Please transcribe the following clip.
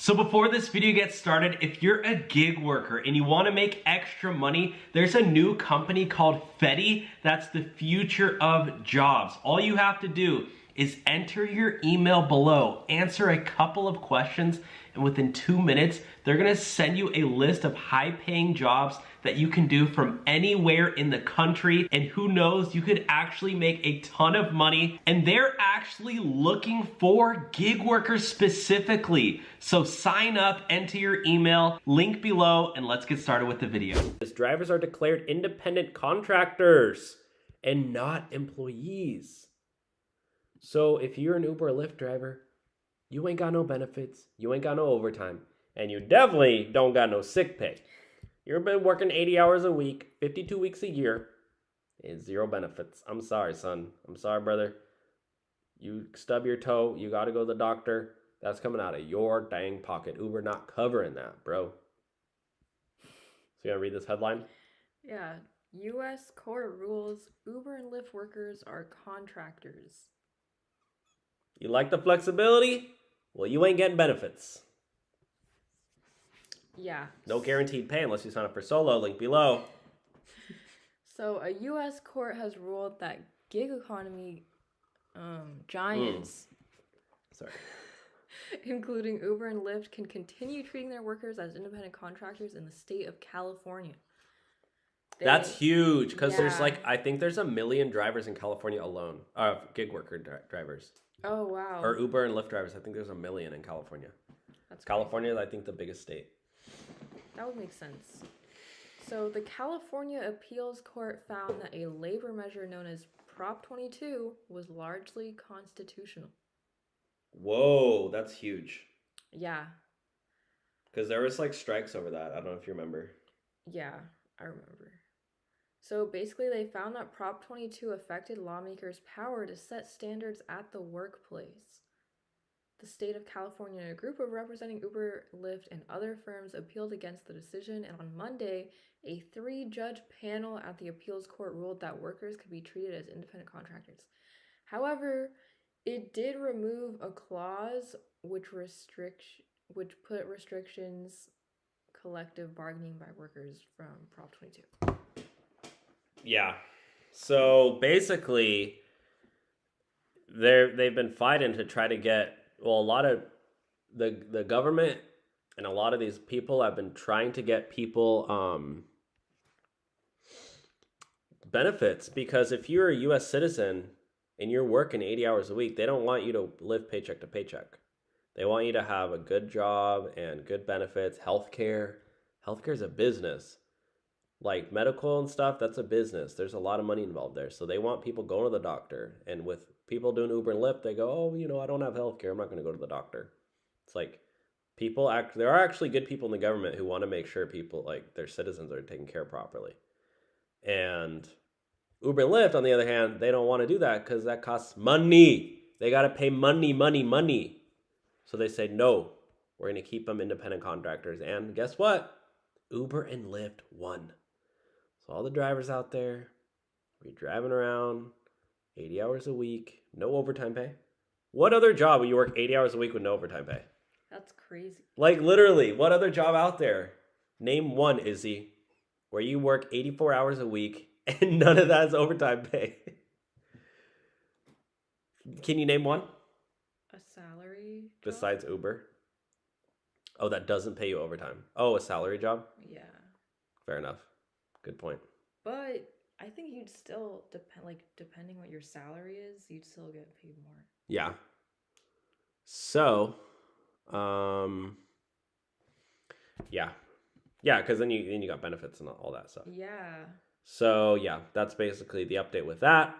So before this video gets started, if you're a gig worker and you want to make extra money, there's a new company called Fetti that's the future of jobs. All you have to do is enter your email below, answer a couple of questions, and within 2 minutes, they're gonna send you a list of high-paying jobs that you can do from anywhere in the country. And who knows, you could actually make a ton of money. And they're actually looking for gig workers specifically. So sign up, enter your email, link below, and let's get started with the video. Drivers are declared independent contractors and not employees. So if you're an Uber or Lyft driver, you ain't got no benefits, you ain't got no overtime, and you definitely don't got no sick pay. You've been working 80 hours a week, 52 weeks a year, and zero benefits. I'm sorry, son. I'm sorry, brother. You stub your toe, you gotta go to the doctor. That's coming out of your dang pocket. Uber not covering that, bro. So you gonna read this headline? Yeah. U.S. court rules Uber and Lyft workers are contractors. You like the flexibility? Well, you ain't getting benefits. Yeah. No guaranteed pay unless you sign up for solo, link below. So a U.S. court has ruled that gig economy giants, including Uber and Lyft, can continue treating their workers as independent contractors in the state of California. That's huge, because there's I think there's 1 million drivers in California alone. Gig worker drivers. Oh, wow. Or Uber and Lyft drivers. I think there's 1 million in California. That's California is, I think, the biggest state. That would make sense. So the California Appeals Court found that a labor measure known as Prop 22 was largely constitutional. Whoa, that's huge. Yeah. Because there was strikes over that. I don't know if you remember. Yeah, I remember. So basically they found that Prop 22 affected lawmakers' power to set standards at the workplace. The state of California and a group of representing Uber, Lyft, and other firms appealed against the decision, and on Monday, a 3-judge panel at the appeals court ruled that workers could be treated as independent contractors. However, it did remove a clause which put restrictions collective bargaining by workers from Prop 22. Yeah. So basically, they've been fighting to try to get, a lot of the government and a lot of these people have been trying to get people benefits, because if you're a U.S. citizen and you're working 80 hours a week, they don't want you to live paycheck to paycheck. They want you to have a good job and good benefits, healthcare. Healthcare is a business. Like medical and stuff, that's a business. There's a lot of money involved there. So they want people going to the doctor. And with people doing Uber and Lyft, they go, oh, I don't have healthcare. I'm not going to go to the doctor. It's like there are actually good people in the government who want to make sure people, their citizens are taken care of properly. And Uber and Lyft, on the other hand, they don't want to do that because that costs money. They got to pay money. So they say, no, we're going to keep them independent contractors. And guess what? Uber and Lyft won. So all the drivers out there, we're driving around 80 hours a week, no overtime pay. What other job will you work 80 hours a week with no overtime pay? That's crazy. Literally, what other job out there? Name one, Izzy, where you work 84 hours a week and none of that is overtime pay. Can you name one? A salary job? Besides Uber? Oh, that doesn't pay you overtime. Oh, a salary job? Yeah. Fair enough. Good point. But I think you'd still depending what your salary is, you'd still get paid more. Yeah. So, yeah, because then you got benefits and all that stuff. Yeah. So yeah, that's basically the update with that.